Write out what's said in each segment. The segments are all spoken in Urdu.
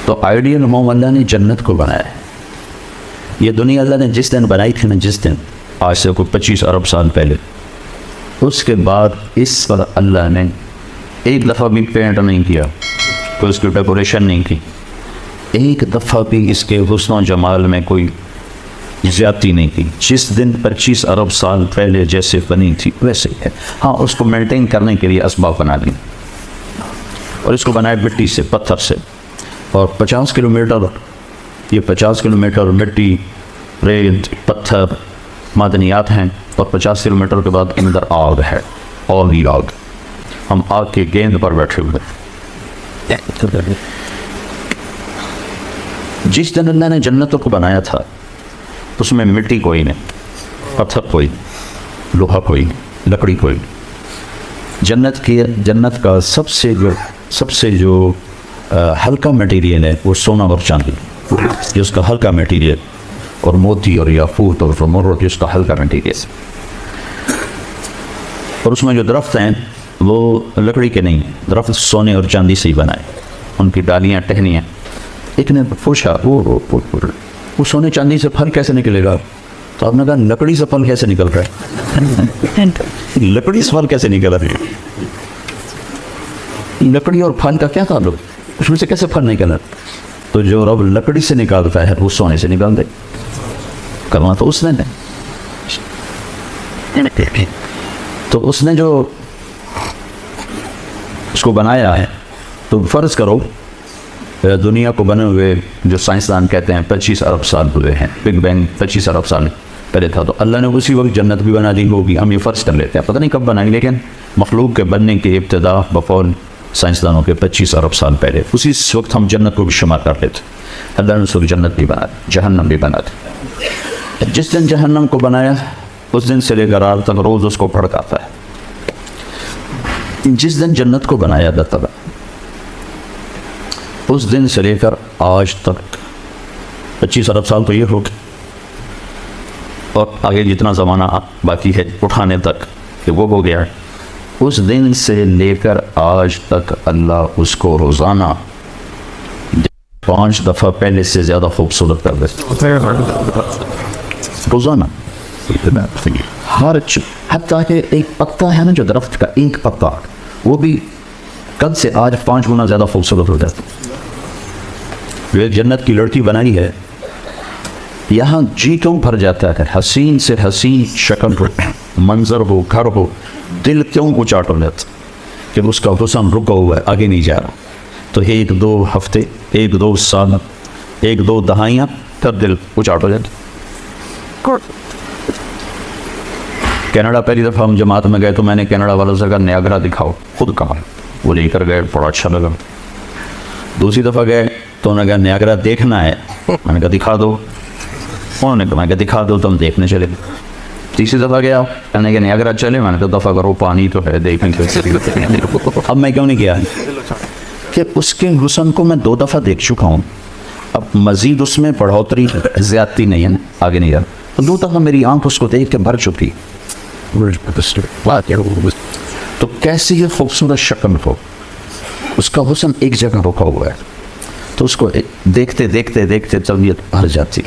تو آئیڈیل ہوم اللہ نے جنت کو بنایا ہے. یہ دنیا اللہ نے جس دن بنائی تھی نا، جس دن آج سے کوئی 25 ارب سال پہلے، اس کے بعد اس پر اللہ نے ایک دفعہ بھی پینٹ نہیں کیا، کوئی اس کی ڈیکوریشن نہیں کی، ایک دفعہ بھی اس کے حسن و جمال میں کوئی زیادتی نہیں کی. جس دن 25 ارب سال پہلے جیسے بنی تھی ویسے ہی ہے. ہاں، اس کو مینٹین کرنے کے لیے اسباب بنا دی، اور اس کو بنائے مٹی سے، پتھر سے. اور 50 کلومیٹر، یہ 50 کلومیٹر مٹی، ریت، پتھر، معدنیات ہیں، اور 50 کلومیٹر کے بعد اندر آگ ہے، آگ ہی آگ. ہم آگ کے گیند پر بیٹھے ہوئے. جس دن اللہ نے جنتوں کو بنایا تھا اس میں مٹی کوئی نہیں، پتھر کوئی، لوہا کوئی، لکڑی کوئی. جنت کا سب سے جو ہلکا مٹیریل ہے وہ سونا اور چاندی، جس کا ہلکا مٹیریل، اور موتی اور یاقوت اور زمرد جس کا ہلکا مٹیریل. اور اس میں جو درخت ہیں وہ لکڑی کے نہیں ہیں، درخت سونے اور چاندی سے ہی بنائے. ان کی ڈالیاں، ٹہنیاں. ایک نے پوچھا وہ سونے چاندی سے پھل کیسے نکلے گا؟ تو آپ نے کہا لکڑی سے پھل کیسے نکل رہا ہے؟ لکڑی سے پھل کیسے نکل رہا ہے؟ لکڑی اور پھل کا کیا تعلق؟ اس میں سے کیسے پھل نکل رہا؟ تو جو رب لکڑی سے نکالتا ہے وہ سونے سے نکال دے. کرنا تو اس نے نہیں. تو اس نے جو اس کو بنایا ہے، تو فرض کرو دنیا کو بنے ہوئے جو سائنسدان کہتے ہیں 25 ارب سال ہوئے ہیں، بگ بینگ 25 ارب سال پہلے تھا، تو اللہ نے اسی وقت جنت بھی بنا دی ہوگی. ہم یہ فرض کر لیتے ہیں، پتہ نہیں کب بنائی، لیکن مخلوق کے بننے کی ابتدا بقول سائنسدانوں کے 25 ارب سال پہلے، اسی وقت ہم جنت کو بھی شمار کر لیتے. اللہ نے اس وقت جنت بھی بنا دی، جہنم بھی بنا دی. جس دن جہنم کو بنایا اس دن سے لے کر آج تک روز اس کو بھڑکاتا ہے. جس دن جنت کو بنایا اللہ تعالیٰ، اس دن سے لے کر آج تک 25 ارب سال تو یہ ہو گئے، اور آگے جتنا زمانہ باقی ہے اٹھانے تک کہ وہ ہو گیا. اس دن سے لے کر آج تک اللہ اس کو روزانہ 5 دفعہ پہلے سے زیادہ خوبصورت کر دیتا. روزانہ ہر حتیٰ کہ ایک پتا ہے نا، جو درخت کا ایک پتا، وہ بھی کل سے آج 5 گنا زیادہ خوبصورت ہو جاتا. جو ایک جنت کی لڑکی بنائی ہے، یہاں جی کیوں بھر جاتا ہے؟ حسین سے حسین شکل ہو، منظر ہو، گھر ہو، دل کیوں اچاٹ ہو جاتا کہ اس کا حسن رکا ہوا ہے، آگے نہیں جا رہا. تو 1-2 ہفتے، 1-2 سال، 1-2 دہائیاں، پھر دل اچاٹ ہو جاتا. کینیڈا پہلی دفعہ ہم جماعت میں گئے تو میں نے کینیڈا والوں سے کہا نیاگرا دکھاؤ، خود کہا. وہ لے کر گئے، بڑا اچھا لگا. دوسری دفعہ گئے تو انہوں نے کہا نیاگرا دیکھنا ہے. میں نے کہا دکھا دو. انہوں نے کہا میں کہا دکھا دو، تو ہم دیکھنے چلے. تیسری دفعہ گیا، کہنے کہ نیاگرا چلے. میں نے کہا دفعہ کرو، پانی تو ہے، دیکھیں. اب میں کیوں نہیں کیا کہ اس کے حسن کو میں 2 دفعہ دیکھ چکا ہوں، اب مزید اس میں بڑھوتری زیادتی نہیں ہے، آگے نہیں جا. 2 دفعہ میری آنکھ اس کو دیکھ کے بھر چکی. تو کیسی یہ خوبصورت شکل ہو، اس کا حسن ایک جگہ رکا ہوا ہے، تو اس کو دیکھتے دیکھتے دیکھتے طبیعت بھر جاتی،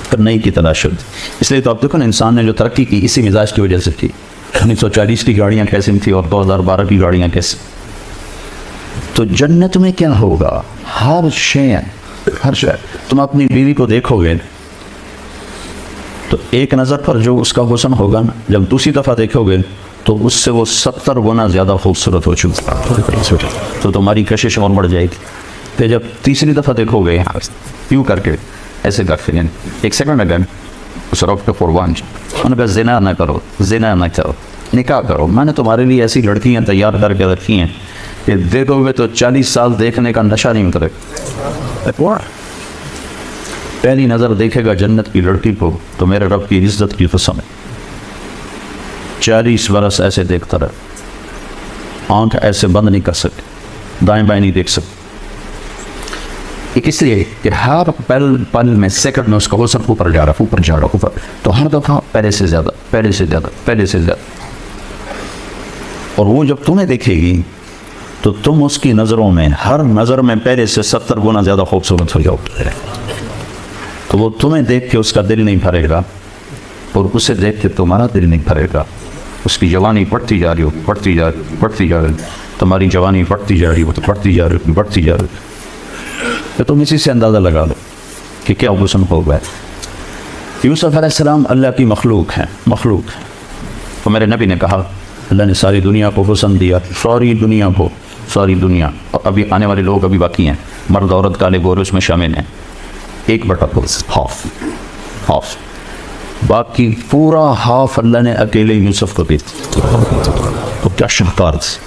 پھر نئی کی تلاش ہوتی. اس لیے تو آپ دیکھو نا، انسان نے جو ترقی کی اسی مزاج کی وجہ سے کی. 1940 کی گاڑیاں کیسی تھیں اور 2012 کی گاڑیاں کیسی. تو جنت میں کیا ہوگا؟ ہر شے، تم اپنی بیوی کو دیکھو گے تو ایک نظر پر جو اس کا حسن ہوگا نا، جب دوسری دفعہ دیکھو گے تو اس سے وہ 70 گنا زیادہ خوبصورت ہو چکا، تو تمہاری کشش اور بڑھ جائے گی. پھر جب تیسری دفعہ دیکھو گے یوں کر کے، ایسے کر کے، ایک سیکنڈ اگر اس رب کے قربان، انہوں نے کہا زنا نہ کرو، زنا نہ کرو، نکاح کرو. میں نے تمہارے لیے ایسی لڑکیاں تیار کر کے رکھی ہیں کہ دیکھو گے تو 40 سال دیکھنے کا نشہ نہیں اترے. پہلی نظر دیکھے گا جنت کی لڑکی کو تو میرے رب کی عزت کی قسم ہے 40 برس ایسے دیکھتا رہا، آنکھ ایسے بند نہیں کر سکتے، دائیں بائیں نہیں دیکھ سکتے. ایک اس لیے کہ ہر پل میں، سیکنڈ میں اس کا حسن اوپر جا رہا، اوپر جا رہا، اوپر. تو ہر دفعہ پہلے سے زیادہ، پہلے سے زیادہ، پہلے سے زیادہ. اور وہ جب تمہیں دیکھے گی تو تم اس کی نظروں میں ہر نظر میں پہلے سے 70 گنا زیادہ خوبصورت ہو جاؤ. تو وہ تمہیں دیکھ کے اس کا دل نہیں بھرے گا اور اسے دیکھ کے تمہارا دل نہیں بھرے گا. اس کی جوانی بڑھتی جا رہی ہو، بڑھتی جا رہی، بڑھتی جا رہی، تمہاری جوانی بڑھتی جا رہی ہو تو بڑھتی جا رہی، بڑھتی جا رہی. تو تم اسی سے اندازہ لگا لو کہ کیا حسن ہو گیا. یوسف علیہ السلام اللہ کی مخلوق ہیں، مخلوق ہیں. تو میرے نبی نے کہا اللہ نے ساری دنیا کو حسن دیا، ساری دنیا کو، ساری دنیا. اور ابھی آنے والے لوگ ابھی باقی ہیں، مرد عورت کالے گورے اس میں شامل ہیں. 1/4 ہاف، باقی پورا ہاف اللہ نے اکیلے یوسف کو دی. تو کیا شاہکار تھے.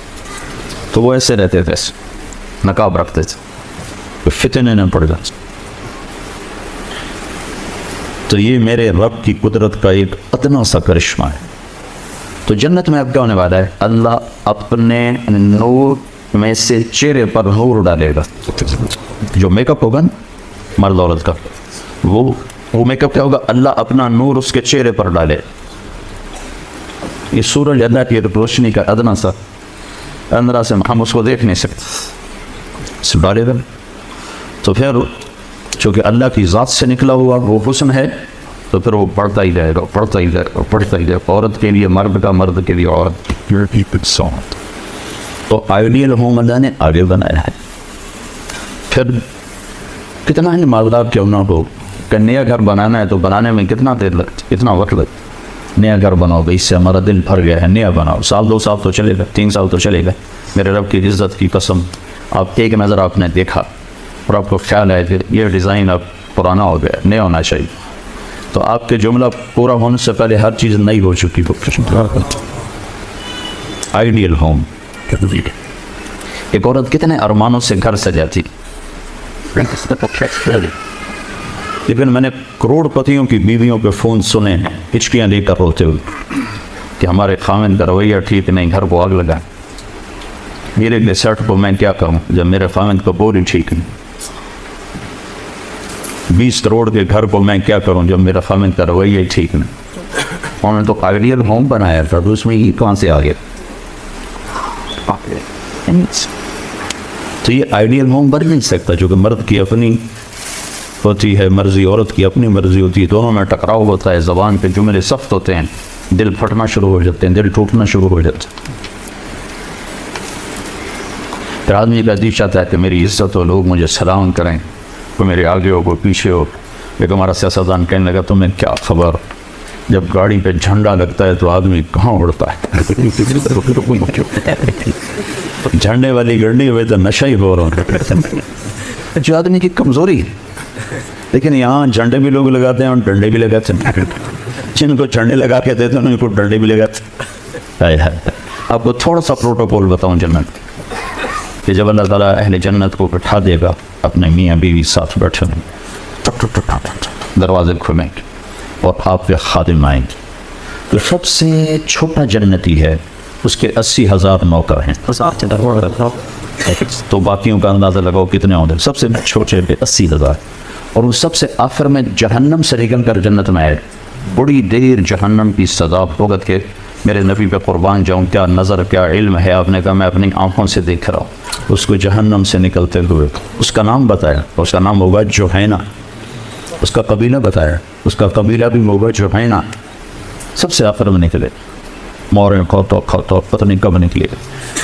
تو وہ ایسے رہتے تھے، نقاب رکھتے تھے، فتنے نہ پڑ جاتے. تو یہ میرے رب کی قدرت کا ایک ادنا سا کرشمہ ہے. تو جنت میں اب کیا ہونے والا ہے؟ اللہ اپنے نور میں سے چہرے پر نور ڈالے گا. جو میک اپ ہوگا مرد عورت کا، وہ میک اپ کیا ہوگا؟ اللہ اپنا نور اس کے چہرے پر ڈالے. یہ سورج اللہ کی روشنی کا ادنا سا اندرا سے ہم اس کو دیکھ نہیں سکتے، ڈالے گا. تو پھر چونکہ اللہ کی ذات سے نکلا ہوا وہ حسن ہے، تو پھر وہ بڑھتا ہی جائے گا، بڑھتا ہی جائے گا، بڑھتا ہی جائے گا. عورت کے لیے مرد کا، مرد کے لیے عورت. تو آئیڈیل ہوم اللہ نے آگے بنایا ہے. پھر کتنا ہی مالدار کیوں نہ ہو کہ نیا گھر بنانا ہے تو بنانے میں کتنا دیر لگتی، کتنا وقت لگتا. نیا گھر بناؤ بھائی، اس سے ہمارا دل بھر گیا ہے، نیا بناؤ. 1-2 سال تو چلے گا، 3 سال تو چلے گا. میرے رب کی عزت کی قسم، آپ ایک نظر آپ نے دیکھا اور آپ کو خیال ہے کہ یہ ڈیزائن اب پرانا ہو گیا، نیا ہونا چاہیے. تو آپ کے جملہ پورا ہونے سے پہلے ہر چیز نئی ہو چکی. Ideal home. ایک عورت کتنے ارمانوں سے گھر سجاتی، لیکن میں نے کروڑ پتیوں کی بیویوں کے فون سنے ہیں ہچکیاں لے کر روتے ہوئے کہ ہمارے خامن کا رویہ ٹھیک نہیں، گھر کو آگ لگا. میرے لیے سیٹ کو میں کیا کہوں جب میرے خامن کا بول ہی ٹھیک نہیں. 20 کروڑ کے گھر کو میں کیا کروں جب میرا خامن کا رویہ ٹھیک نہیں. انہوں نے تو آئیڈیل ہوم بنایا تھا، تو اس میں یہ کہاں سے آ گیا؟ تو یہ آئیڈیل ہوم بن نہیں سکتا، جو کہ مرد کی اپنی ہوتی ہے مرضی، عورت کی اپنی مرضی ہوتی ہے. دونوں میں ٹکراؤ ہوتا ہے، زبان پہ جملے سخت ہوتے ہیں، دل پھٹنا شروع ہو جاتے ہیں، دل ٹوٹنا شروع ہو جاتے ہیں. پھر آدمی کا دل چاہتا ہے کہ میری عزت ہو، لوگ مجھے سلام کریں، کوئی میرے آگے ہو، کوئی پیچھے ہو. ایک ہمارا سیاستدان کہنے لگا تمہیں کیا خبر، جب گاڑی پہ جھنڈا لگتا ہے تو آدمی کہاں اڑتا ہے. جھنڈے والی گاڑی ہوئے تو نشہ ہی ہو رہا ہے، جو آدمی کی کمزوری ہے. لیکن یہاں جھنڈے بھی لوگ لگاتے ہیں اور ڈنڈے بھی لگاتے ہیں. جن کو جھنڈے لگا کے دیتے ہیں ان کو ڈنڈے بھی لگاتے ہیں. آپ کو تھوڑا سا پروٹوکول بتاؤں جنت کہ جب اللہ تعالیٰ اہل جنت کو بٹھا دے گا، اپنے میاں بیوی ساتھ بیٹھے ہیں، دروازے کھلیں گے اور آپ کے خادم آئیں گے. تو سب سے چھوٹا جنتی ہے، اس کے 80,000 نوکر ہیں. تو باقیوں کا اندازہ لگاؤ کتنے ہوں گے. سب سے چھوٹے پہ 80,000. اور وہ سب سے آخر میں جہنم سے نکل کر جنت میں آئے. بڑی دیر جہنم کی سزا بھگت کے میرے نبی پہ قربان جاؤں، کیا نظر، کیا علم ہے. آپ نے کہا میں اپنی آنکھوں سے دیکھ رہا ہوں اس کو جہنم سے نکلتے ہوئے. اس کا نام بتایا، اس کا نام ہوگا جوہینہ. اس کا قبیلہ بتایا، اس کا قبیلہ بھی ہوگا جوہینہ. سب سے آخر میں نکلے، مورے کھوتو پتہ نہیں کب نکلے.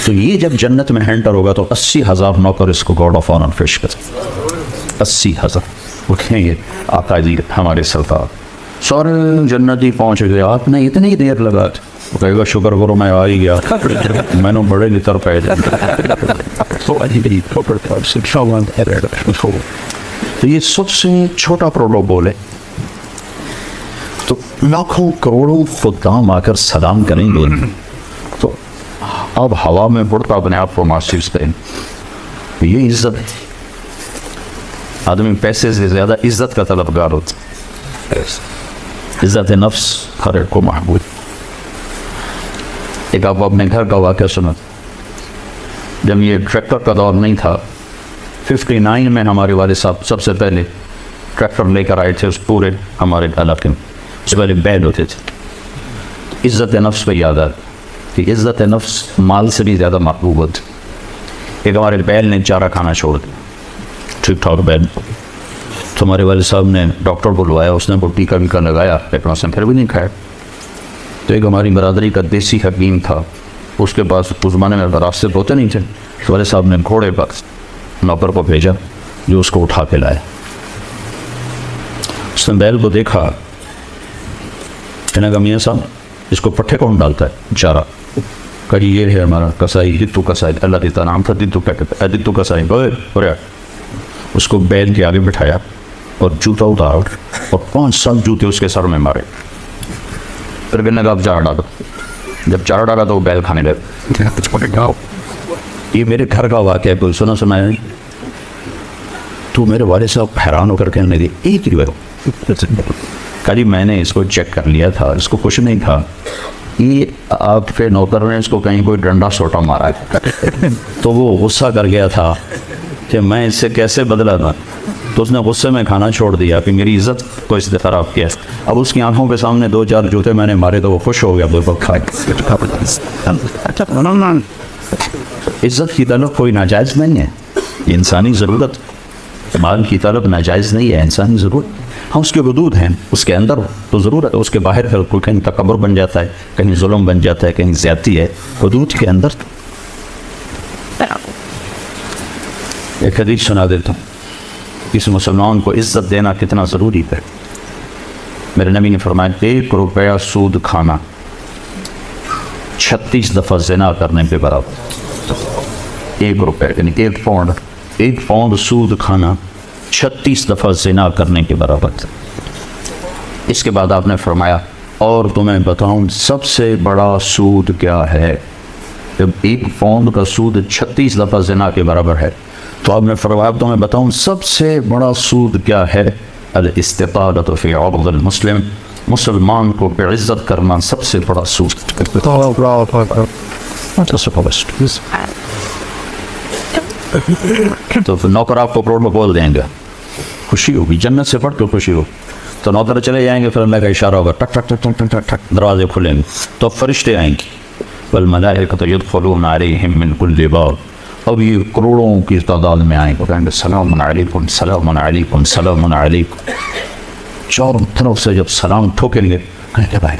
تو یہ جب جنت میں ہینٹر ہوگا تو 80,000 نوکر اس کو گارڈ آف آنر پیش کرتے. 80,000 اٹھیں گے آقا جی ہمارے سرکار. سورے جنتی پہنچ گئے، آپ نے اتنی دیر لگا. وہ کہے گا شکر کرو میں آ ہی گیا، میں نے بڑے لطر پہ تو یہ سب سے چھوٹا پروٹوکول ہے. تو لاکھوں کروڑوں خدام آ کر سلام کریں گے تو اب ہوا میں بڑھتا اپنے آپ کو محسوس کریں. یہ عزت ہے. آدمی پیسے سے زیادہ عزت کا طلبگار ہوتا ہے. عزت نفس ہر ایک کو محبوب. ایک آپ اپنے گھر کا واقعہ سنا. جب یہ ٹریکٹر کا دور نہیں تھا، 59 میں ہمارے والد صاحب سب سے پہلے ٹریکٹر لے کر آئے تھے اس پورے ہمارے علاقے میں. اس سے پہلے بیل ہوتے تھے. عزت نفس پہ یاد آ کہ عزت نفس مال سے بھی زیادہ محبوب ہوتی. ایک ہمارے بیل نے چارہ کھانا چھوڑ دیا، ٹھیک ٹھاک بیل، تو ہمارے والد صاحب نے ڈاکٹر بلوایا، اس نے وہ ٹیکا ویکا لگایا، لیکن اس نے پھر بھی نہیں کھایا۔ تو ایک ہماری برادری کا دیسی حکیم تھا، اس کے پاس اس زمانے میں راستے ہوتے نہیں تھے، تو والد صاحب نے گھوڑے پر نوکر کو بھیجا جو اس کو اٹھا کے لائے۔ اس نے بیل کو دیکھا، کہنے کا میاں صاحب اس کو پٹھے کون ڈالتا ہے چارہ؟ کہا جی یہ ہے ہمارا کسائی، دتو کسائی، اللہ دیتا نام تھا دتو، کیا کہتے ہیں دتو کسائی، اس کو بیل کے آگے بٹھایا اور جوتا اتار اور 5 جوتے اس کے سر میں مارے، پھر کہنے کا اب چارہ ڈالو۔ جب چارہ ڈالا تو وہ بیل کھانے لگا۔ یہ میرے گھر کا واقعہ ہے، کوئی سنا ہے؟ تو میرے والد صاحب حیران ہو کر کہنے لگے ایک ہی کہا جی میں نے اس کو چیک کر لیا تھا، اس کو کچھ نہیں تھا، یہ آپ کے نوکر نے اس کو کہیں کوئی ڈنڈا سوٹا مارا ہے، تو وہ غصہ کر گیا تھا کہ میں اس سے کیسے بدلا تھا، تو اس نے غصے میں کھانا چھوڑ دیا کہ میری عزت کو اس نے خراب کیا۔ اب اس کی آنکھوں کے سامنے 2-4 جوتے میں نے مارے تو وہ خوش ہو گیا۔ عزت کی طلب کوئی ناجائز نہیں ہے، یہ انسانی ضرورت، مال کی طلب ناجائز نہیں ہے، انسانی ضرورت۔ ہاں اس کے حدود ہیں، اس کے اندر تو ضرورت ہے، اس کے باہر پھر کوئی کہیں تکبر بن جاتا ہے، کہیں ظلم بن جاتا ہے، کہیں زیادتی ہے، حدود کے اندر۔ ایک حدیث سنا دیتا ہوں، اس مسلمان کو عزت دینا کتنا ضروری ہے۔ میرے نبی نے فرمایا 1 روپیہ سود کھانا 36 دفعہ زنا کرنے کے برابر۔ 1 روپیہ یعنی 1 پاؤنڈ سود کھانا 36 دفعہ زنا کرنے کے برابر۔ اس کے بعد آپ نے فرمایا اور تمہیں بتاؤں سب سے بڑا سود کیا ہے؟ جب 1 پاؤنڈ کا سود 36 دفعہ زنا کے برابر ہے تو آپ نے فرمایا تمہیں بتاؤں سب سے بڑا سود کیا ہے؟ الاستطالۃ فی عرض المسلم، مسلمان کو بعزت کرنا سب سے بڑا سود۔ تو نوکر آپ کو روڈ میں بول دیں گے، خوشی ہوگی، جنت سے پڑھ کے خوشی ہو، تو نوکر چلے جائیں گے، پھر اللہ کا اشارہ ہوگا، ٹک ٹک ٹک ٹک ٹک ٹک دروازے کھلیں گے، تو فرشتے آئیں گے، والملائکۃ یدخلون علیہم من کل باب، اب یہ کروڑوں کی تعداد میں آئیں گے، کہیں گے سلام علیکم سلام علیکم سلام علیکم، چاروں طرف سے جب سلام ٹھوکیں گے کہیں گے بھائی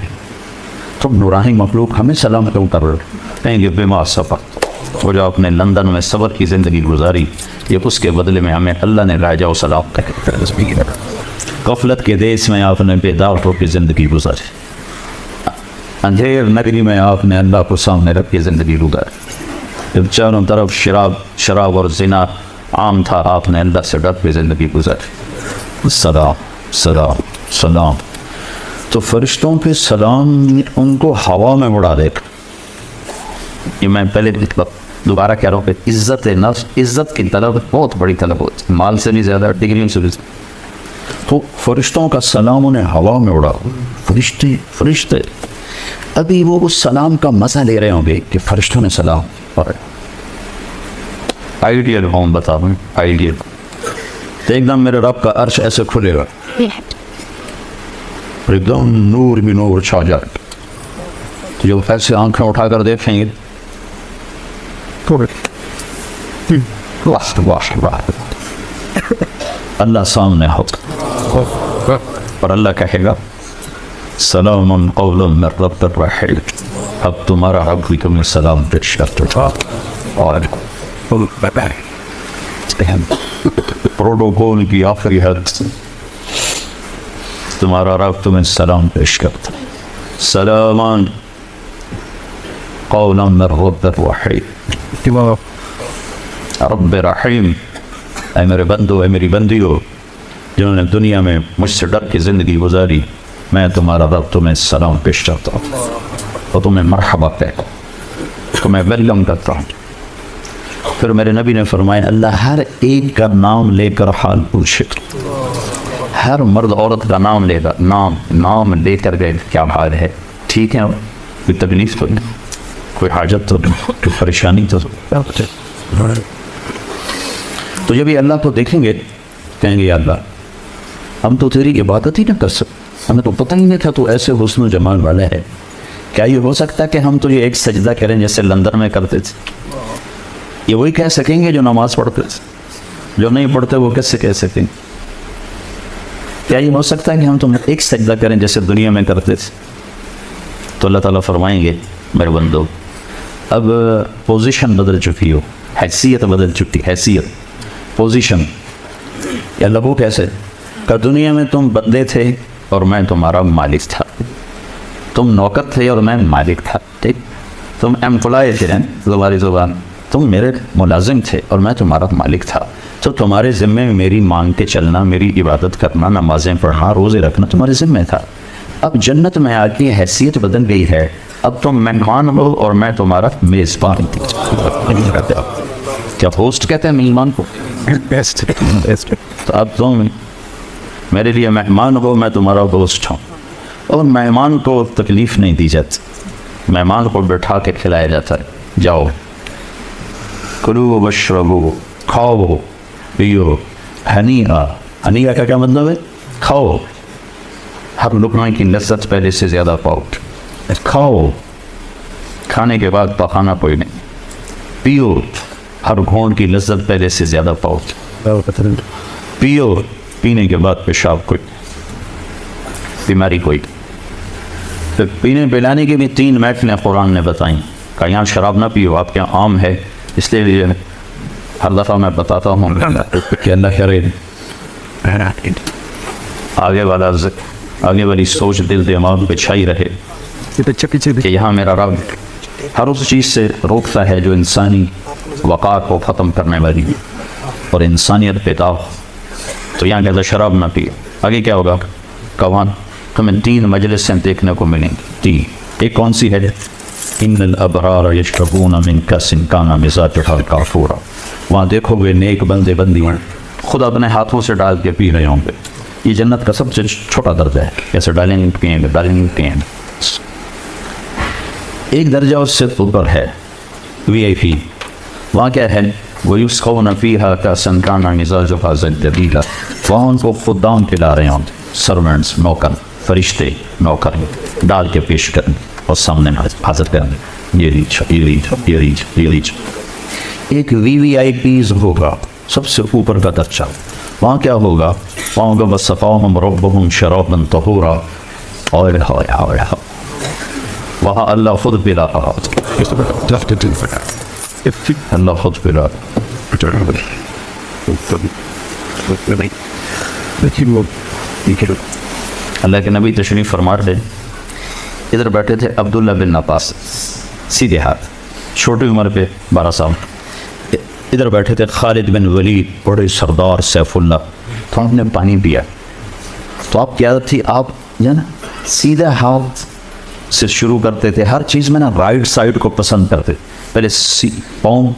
تم نورانی مخلوق ہمیں سلام کیوں کر رہے ہو؟ کہیں گے بما صبر، وہ جو آپ نے لندن میں صبر کی زندگی گزاری، یہ اس کے بدلے میں ہمیں اللہ نے راجہ و سلام کہا۔ غفلت کے دیس میں آپ نے بیدار ہو کے زندگی گزاری، اندھیر نگری میں آپ نے اللہ کو سامنے رکھ کے زندگی گزاری، جب چاروں طرف شراب اور زنا عام تھا آپ نے اللہ سے ڈر کے زندگی گزاری۔ سلام سلام سلام، تو فرشتوں پہ سلام ان کو ہوا میں اڑا دے۔ یہ میں پہلے دوبارہ کہہ رہا ہوں کہ عزت نفس، عزت کی طلب بہت بڑی طلب ہوتی ہے، مال سے بھی زیادہ، ڈگریوں سے بھی زیادہ۔ تو فرشتوں کا سلام انہیں ہوا میں اڑا، فرشتے ابھی وہ اس سلام کا مزہ لے رہے ہوں گے کہ فرشتوں نے سلام، اور آئیڈیل ہوم بتا دوں، آئیڈیل ایک دم میرے رب کا عرش ایسے کھلے گا، ایک دم نور بھی نور چھا جائے، تو جب ایسے آنکھیں اٹھا کر دیکھیں گے اللہ سامنے ہوگا اور اللہ کہے گا سلام قولا من رب الرحیم، اب تمہارا رب بھی تمہیں سلام پیش کرتا اور پروٹوکول کی آخری حد تمہارا رب تمہیں سلام پیش کرتا، سلامان قولا من رب الرحیم، رب رحیم، اے میرے بندو، اے میری بندیو جنہوں نے دنیا میں مجھ سے ڈر کی زندگی گزاری، میں تمہارا رب تمہیں سلام پیش کرتا ہوں اور تمہیں مرحبا کہتا ہوں، تمہیں ویلکم کرتا ہوں۔ پھر میرے نبی نے فرمایا اللہ ہر ایک کا نام لے کر حال پوچھے، ہر مرد عورت کا نام لے کر نام لے کر گئے کیا حال ہے، ٹھیک ہے، کوئی تکلیف تو نہیں، کوئی حاجت تو نہیں، کوئی پریشانی تو نہیں۔ تو جب یہ اللہ کو دیکھیں گے کہیں گے یا اللہ ہم تو تیری عبادت ہی نہ کر سکتے، ہمیں تو پتہ ہی نہیں تھا تو ایسے حسن و جمال والا ہے، کیا یہ ہو سکتا ہے کہ ہم تو یہ ایک سجدہ کریں جیسے لندن میں کرتے تھے؟ یہ وہی کہہ سکیں گے جو نماز پڑھتے تھے، جو نہیں پڑھتے وہ کیسے کہہ سکیں گے؟ کیا یہ ہو سکتا ہے کہ ہم تم ایک سجدہ کریں جیسے دنیا میں کرتے تھے؟ تو اللہ تعالیٰ فرمائیں گے میرے بندو اب پوزیشن بدل چکی ہو، حیثیت بدل چکی، حیثیت، پوزیشن. یا لگو کیسے کہ دنیا میں تم بندے تھے اور میں تمہارا مالک تھا، تم نوکر تھے اور میں مالک تھا، ٹھیک، تم ایمپلائی تھے تمہاری زبان، تم میرے ملازم تھے اور میں تمہارا مالک تھا، تو تمہارے ذمے میں میری مانگ کے چلنا، میری عبادت کرنا، نمازیں پڑھنا، روزے رکھنا تمہارے ذمے تھا. اب جنت میں آ کے حیثیت بدل گئی ہے، اب تم مہمان ہو اور میں تمہارا میزبان. کیا ہوسٹ کہتے ہیں میزبان کو؟ تو اب تم میرے لیے مہمان ہو، میں تمہارا ہوسٹ ہوں. اور مہمان کو تکلیف نہیں دی جاتی، مہمان کو بٹھا کے کھلایا جاتا ہے. جاؤ کلو واشربو، کھاؤ پیو، ہنیئا. ہنیئا کا کیا مطلب ہے؟ کھاؤ، ہر لقمہ کی لذت پہلے سے زیادہ پاؤ. کھاؤ، کھانے کے بعد پخانا کوئی نہیں. پیو، ہر گھونٹ کی لذت پہلے سے زیادہ پاؤ. پیو، پینے کے بعد پیشاب کوئی، بیماری کوئی. پھر پینے پلانے کی بھی 3 محفلیں قرآن نے بتائیں کہ یہاں شراب نہ پیو، آپ کے یہاں عام ہے، اس لیے ہر دفعہ میں بتاتا ہوں کہ اللہ کرے آگے والی سوچ دل دماغ پہ چھائی رہے کہ یہاں میرا رب ہر اس چیز سے روکتا ہے جو انسانی وقار کو ختم کرنے والی اور انسانیت پہ داغ. تو یہاں کہتا شراب نہ پیو. آگے کیا ہوگا؟ کون تمہیں 3 مجلسیں دیکھنے کو ملیں گی. 3. ایک کون سی ہے؟ ان الابرار یشربون من کأس کان مزاجها کافورا. وہاں دیکھو گے نیک بندے بندیاں خود اپنے ہاتھوں سے ڈال کے پی رہے ہوں گے. یہ جنت کا سب سے چھوٹا درجہ ہے، کیسے ڈالیں گے پیئیں گے، ڈالیں گے پیئیں گے. ایک درجہ اس سے اوپر ہے VIP. وہاں کیا ہے؟ وَيُسْقَوْنَ فِيهَا كَأْسًا كَانَ مِزَاجُهَا زَنْجَبِيلًا. وہاں ان کو خدام پلا رہے ہوں، سرونٹس، نوکر، فرشتے نوکر ڈال کے پیش کریں اور سامنے حاضر کریں. یہ ریچ، یہ ریچ، یہ ریچ، یہ ریچ. ایک VVIPs ہوگا، سب سے اوپر کا درجہ. وہاں کیا ہوگا؟ وہاں ہوگا وَسَقَاهُمْ رَبُّهُمْ شَرَابًا طَهُورًا. وہاں اللہ خود پلا رہا، اللہ خود پلا. اللہ کے نبی تشریف فرما رہے، ادھر بیٹھے تھے عبداللہ بن عباس، سیدھے ہاتھ، چھوٹی عمر پہ 12 سال. ادھر بیٹھے تھے خالد بن ولید، بڑے سردار سیف اللہ. تو آپ نے پانی پیا تو آپ کی عادت تھی، آپ جو نا سیدھے ہاتھ سے شروع کرتے تھے. ہر چیز میں نا رائٹ سائڈ کو پسند کرتے. پہلے پاؤں،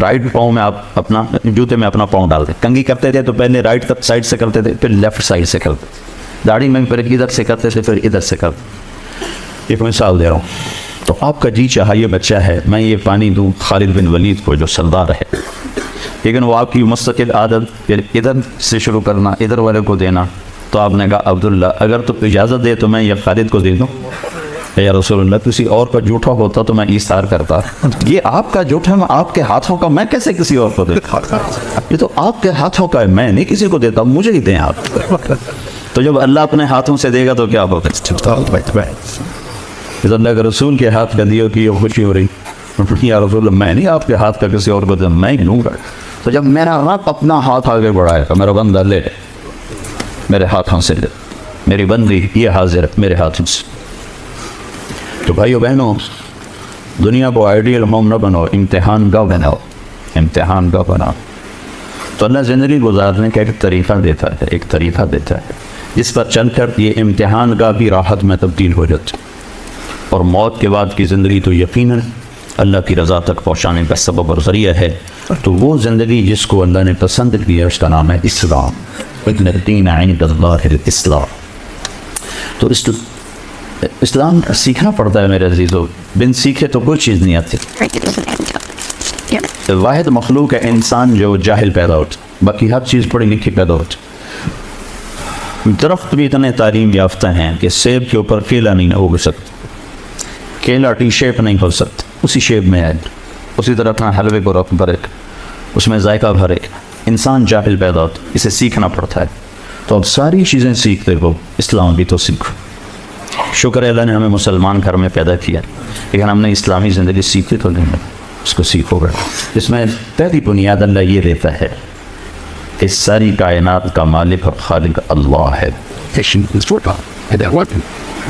رائٹ پاؤں میں آپ اپنا جوتے میں اپنا پاؤں ڈالتے. کنگھی کرتے تھے تو پہلے رائٹ سائڈ سے کرتے تھے، پھر لیفٹ سائڈ سے کرتے تھے. داڑھی میں پہلے ادھر سے کرتے تھے، پھر ادھر سے کرتے. ایک مثال دے رہا ہوں. تو آپ کا جی چاہا یہ بچہ ہے میں یہ پانی دوں خالد بن ولید کو جو سردار ہے، لیکن وہ آپ کی مستقل عادت پھر ادھر سے شروع کرنا، ادھر والے کو دینا. تو آپ نے کہا عبداللہ اگر تو اجازت دے تو میں یہ خالد کو دے دوں. یا رسول اللہ کسی اور کا جھوٹا ہوتا تو میں ایثار کرتا. یہ آپ کا جھوٹا ہے، آپ کے ہاتھوں کا، میں کیسے کسی اور کو دیتا؟ یہ تو آپ کے ہاتھوں کا ہے، میں نہیں کسی کو دیتا، مجھے ہی دیں آپ. تو جب اللہ اپنے ہاتھوں سے دے گا تو کیا ہوگا؟ اللہ کے رسول کے ہاتھ کا دیو کی خوشی ہو رہی. یا رسول اللہ میں نہیں آپ کے ہاتھ کا کسی اور کو دوں، میں ہی لوں گا. تو جب میرا رب اپنا ہاتھ آگے بڑھائے گا، میرا بندہ لے میرے ہاتھوں سے لے، میری بندی یہ حاضر میرے ہاتھوں سے. تو بھائیو بہنوں، دنیا کو آئیڈیل ہوم نہ بناؤ، امتحان گاہ بناؤ، امتحان گاہ بناؤ. تو اللہ زندگی گزارنے کا ایک طریقہ دیتا ہے، ایک طریقہ دیتا ہے جس پر چل کر یہ امتحان گاہ بھی راحت میں تبدیل ہو جاتی. اور موت کے بعد کی زندگی تو یقیناً اللہ کی رضا تک پہنچانے کا سبب اور ذریعہ ہے. تو وہ زندگی جس کو اللہ نے پسند کیا اس کا نام ہے اسلام. ان الدین عند اللہ الاسلام. تو اسلام سیکھنا پڑتا ہے میرے عزیزو، بن سیکھے تو کوئی چیز نہیں آتی. واحد مخلوق ہے انسان جو جاہل پیدا ہوتا، باقی ہر چیز پڑھی لکھی پیدا ہوتی. درخت بھی اتنے تعلیم یافتہ ہیں کہ سیب کے اوپر کیلا نہیں اگ سکتا، کیلا ٹی شیپ نہیں ہو سکتا، اسی شیپ میں ہے. اسی طرح اپنا حلوے کو رکھ بھرے، اس میں ذائقہ بھرے. انسان جاہل پیدا ہوتا، اسے سیکھنا پڑتا ہے. تو اب ساری چیزیں سیکھتے ہو، اسلام بھی تو سیکھو. شکر ہے اللہ نے ہمیں مسلمان گھر میں پیدا کیا، لیکن ہم نے اسلامی زندگی سیکھی تو نہیں، اس کو سیکھو گے. اس میں پہلی بنیاد اللہ یہ دیتا ہے کہ ساری کائنات کا مالک اور خالق اللہ ہے.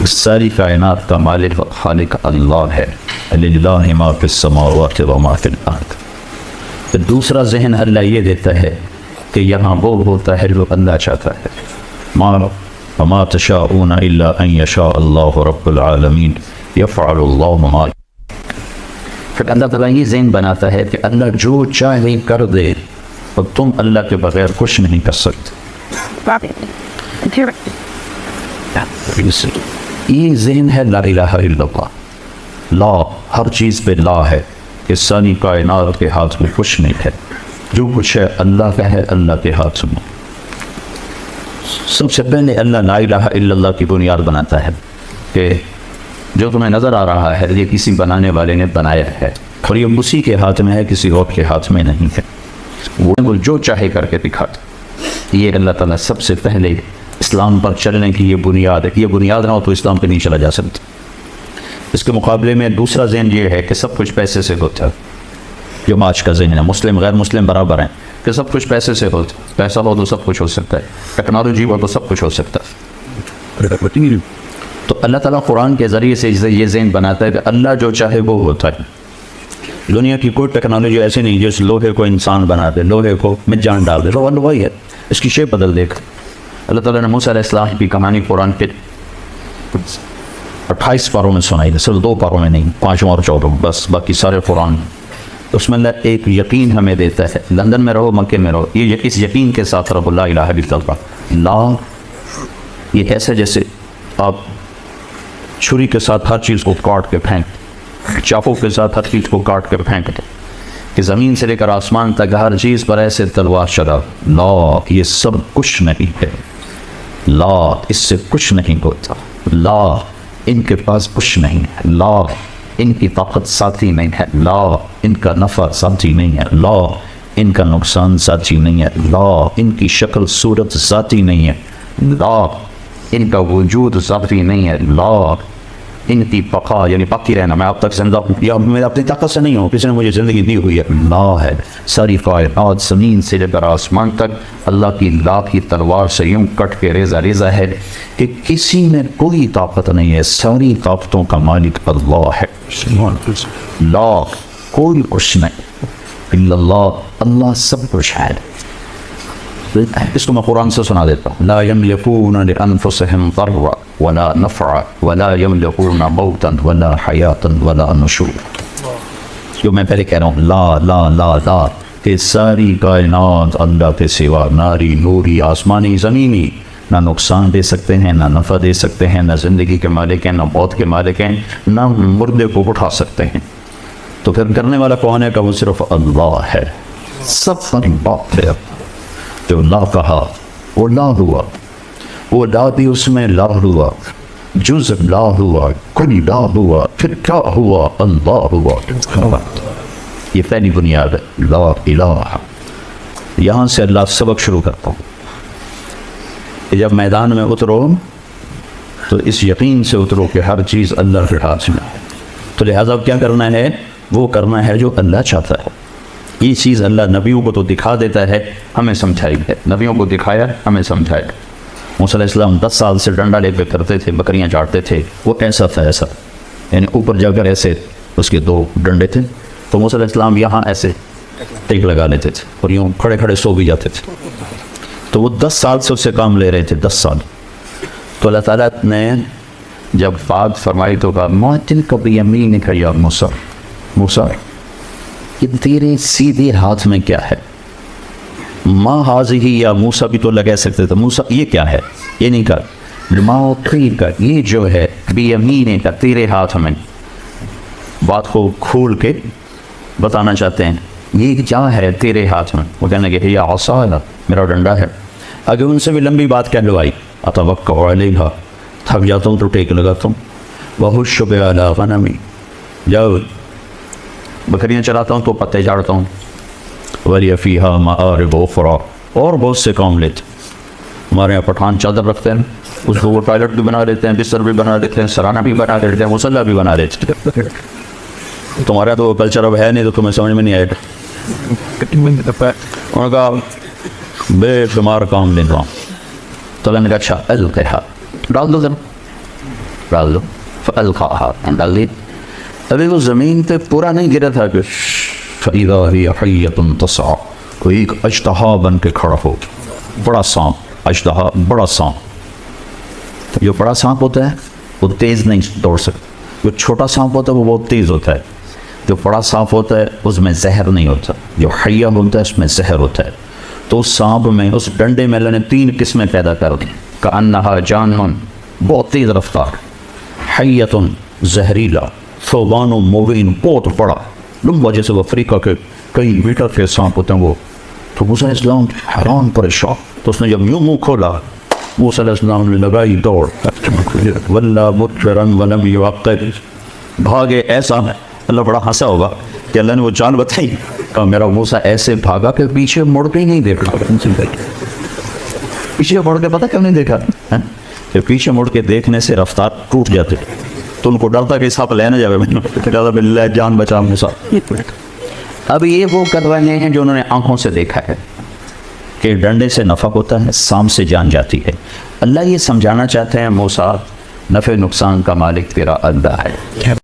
ساری کائنات کا مالک اور خالق اللہ ہے. للہ ما فی السماوات و ما فی الارض. تو دوسرا ذہن اللہ یہ دیتا ہے کہ یہاں وہ ہوتا ہے جو اللہ چاہتا ہے. وما تشاءون الا ان یشاء اللہ رب العالمین یفعل اللہ ما. پھر اللہ تعالیٰ یہ ذہن بناتا ہے کہ اللہ جو چاہے کر دے اور تم اللہ کے بغیر کچھ نہیں کر سکتے. یہ ذہن ہے لا الہ الا اللہ. لا، ہر چیز پہ لا ہے کہ ساری کائنات کے ہاتھ میں کچھ نہیں ہے، جو کچھ ہے اللہ کا ہے، اللہ کے ہاتھ میں. سب سے پہلے اللہ لا الہ الا اللہ کی بنیاد بناتا ہے کہ جو تمہیں نظر آ رہا ہے یہ کسی بنانے والے نے بنایا ہے، اور یہ اسی کے ہاتھ میں ہے، کسی اور کے ہاتھ میں نہیں ہے. وہ جو چاہے کر کے دکھاتا. یہ اللہ تعالیٰ سب سے پہلے اسلام پر چلنے کی یہ بنیاد ہے. یہ بنیاد نہ ہو تو اسلام پہ نہیں چلا جا سکتا. اس کے مقابلے میں دوسرا ذہن یہ ہے کہ سب کچھ پیسے سے ہوتا ہے، جو آج کا ذہن ہے. مسلم غیر مسلم برابر ہیں کہ سب کچھ پیسے سے ہوتا ہے. پیسہ ہو تو سب کچھ ہو سکتا ہے، ٹیکنالوجی ہو تو سب کچھ ہو سکتا ہے. تو اللہ تعالیٰ قرآن کے ذریعے سے یہ ذہن بناتا ہے کہ اللہ جو چاہے وہ ہوتا ہے. دنیا کی کوئی ٹیکنالوجی ایسی نہیں جس لوہے کو انسان بنا دے، لوہے کو میں جان ڈال دے. لوہا وہی ہے، اس کی شیپ بدل دے. اللہ تعالیٰ نے موسیٰ علیہ السلام کی کہانی قرآن کے 28 پاروں میں سنائی ہے، صرف 2 پاروں میں نہیں، 5 اور 14 بس، باقی سارے قرآن. اس میں اللہ ایک یقین ہمیں دیتا ہے. لندن میں رہو، مکے میں رہو، یہ اس یقین کے ساتھ رہو لا الہ الا اللہ. لا یہ ایسے جیسے آپ چھری کے ساتھ ہر چیز کو کاٹ کے پھینک، چاقو کے ساتھ ہر چیز کو کاٹ کے پھینک دے کہ زمین سے لے کر آسمان تک ہر چیز پر ایسے تلوار چلا. لا یہ سب کچھ نہیں ہے. لا اس سے کچھ نہیں ہوتا. لا ان کے پاس کچھ نہیں ہے. لا ان کی طاقت ساتھی نہیں ہے. لا ان کا نفع ساتھی نہیں ہے. لا ان کا نقصان ساتھی نہیں ہے. لا ان کی شکل صورت ذاتی نہیں ہے. لا ان کا وجود ذاتی نہیں ہے. لا ان کی بقا یعنی باقی رہنا، میں آپ تک زندہ ہوں یا میں اپنی طاقت سے نہیں ہوں، کسی نے مجھے زندگی دی ہوئی ہے. لا ہے. ساری کائنات زمین سے لے کر آسمان تک اللہ کی لا کی تلوار سے یوں کٹ کے ریزہ ریزہ ہے کہ کسی میں کوئی طاقت نہیں ہے. ساری طاقتوں کا مالک اللہ ہے. لا کوئی کچھ نہیں الا اللہ. اللہ سب کچھ ہے. اس کو میں قرآن سے سنا دیتا ہوں. لا یملکون لانفسهم ضرا ولا نفعا ولا یملکون موتا ولا حیاتا ولا نشورا. جو میں پہلے کہہ رہا ہوں لا لا لا لا کہ ساری کائنات اللہ کے سوا، ناری نوری آسمانی زمینی، نہ نقصان دے سکتے ہیں، نہ نفع دے سکتے ہیں، نہ زندگی کے مالک ہیں، نہ موت کے مالک ہیں، نہ مردے کو اٹھا سکتے ہیں. تو پھر کرنے والا کون ہے؟ کہ وہ صرف اللہ ہے. سب بات ہے. جو لا کہا وہ لا ہوا، وہ لا بھی اس میں لا ہوا، جز لا ہوا، کل لا ہوا، پھر کیا ہوا؟ اللہ ہوا. یہ پہلی بنیاد ہے لا الہ. یہاں سے اللہ سبق شروع کرتا ہوں کہ جب میدان میں اترو تو اس یقین سے اترو کہ ہر چیز اللہ کے ہاتھ میں ہے. تو لہٰذا کیا کرنا ہے؟ وہ کرنا ہے جو اللہ چاہتا ہے. یہ چیز اللہ نبیوں کو تو دکھا دیتا ہے، ہمیں سمجھائی ہے. نبیوں کو دکھایا، ہمیں سمجھایا. موسیٰ علیہ السلام 10 سال سے ڈنڈا لے کے کرتے تھے، بکریاں چاٹتے تھے. وہ ایسا تھا ایسا، یعنی اوپر جا کر ایسے اس کے 2 ڈنڈے تھے. تو موسیٰ علیہ السلام یہاں ایسے ٹیک لگا لیتے تھے اور یوں کھڑے کھڑے سو بھی جاتے تھے. تو وہ 10 سال سے اس سے کام لے رہے تھے، 10 سال. تو اللہ تعالیٰ نے جب بات فرمائی تو کہا ما تلک بیمینک یا موسیٰ. موسیٰ کہ تیرے سیدھے ہاتھ میں کیا ہے؟ ما حاضی یا موسیٰ بھی تو لگا سکتے تھے. موسیٰ یہ کیا ہے؟ یہ نہیں کہا. ما کا یہ جو ہے بیمین کا تیرے ہاتھ میں. بات کو کھول کے بتانا چاہتے ہیں یہ کیا ہے تیرے ہاتھ میں. وہ کہنے کہ یہ عصا ہے، میرا ڈنڈا ہے. اگر ان سے بھی لمبی بات کہلوائی اتوکل علیہا، تھک جاتا ہوں تو ٹیک لگاتا ہوں. وہش بعلی غنمی، جاؤ بکریاں چلاتا ہوں تو پتے جھاڑتا ہوں. وَلِيَ فِيهَا مَآرِبُ أُخْرَى, اور بہت سے کام لیتے. ہمارے یہاں پٹھان چادر رکھتے ہیں, اس کو وہ ٹوائلٹ بھی بنا دیتے ہیں, بستر بھی بنا دیتے ہیں, سرانہ بھی بنا دیتے ہیں, مصلی بھی بنا دیتے ہیں. تمہارا تو کلچر اب ہے نہیں تو تمہیں سمجھ میں نہیں آئے گا. انہوں نے کہا بے شمار کام لے رہا ہوں. تو اللہ نے کہا اچھا القیہا, ڈال دو, ڈال دو. فالقاها, ڈال دی. ابھی وہ زمین پہ پورا نہیں گرا تھا کہ فَإِذَا هِيَ حَيَّةٌ تَسْعَىٰ, کوئی ایک اژدہا بن کے کھڑا ہو. بڑا سانپ, اژدہا بڑا سانپ. جو بڑا سانپ ہوتا ہے وہ تیز نہیں دوڑ سکتا, جو چھوٹا سانپ ہوتا ہے وہ بہت تیز ہوتا ہے. جو بڑا سانپ ہوتا ہے اس میں زہر نہیں ہوتا, جو حیہ ہوتا ہے اس میں زہر ہوتا ہے. تو اس سانپ میں, اس ڈنڈے میں اللہ نے 3 قسمیں پیدا کر دی. کأنہا جان, بہت تیز رفتار, حیۃ زہریلا, ثعبان مبین, بہت بڑا لمبا, جیسے وہ افریقہ کے کئی میٹر کے سانپ ہوتے ہیں وہ. تو موسیٰ علیہ السلام حیران پریشان. تو اس نے جب یوں منہ کھولا, موسیٰ علیہ السلام نے لگائی دوڑ, وَلَّا مُدْبِرًا وَلَمْ يُعَقِّبْ, بھاگے. ایسا اللہ بڑا ہنسا ہوگا کہ اللہ نے وہ جان بتائی. کہا میرا موسیٰ ایسے بھاگا کہ پیچھے مڑ کے ہی نہیں دیکھا. پیچھے مڑ کے پتہ کیوں نہیں دیکھا؟ کہ پیچھے مڑ کے دیکھنے سے رفتار ٹوٹ جاتے. تو ان کو ڈرتا کہ سانپ لے نہ جائے, میں جان بچا موسیٰ. اب یہ وہ کر رہے ہیں جو انہوں نے آنکھوں سے دیکھا ہے کہ ڈنڈے سے نفع ہوتا ہے, سانپ سے جان جاتی ہے. اللہ یہ سمجھانا چاہتے ہیں موسیٰ, نفع نقصان کا مالک تیرا اللہ ہے.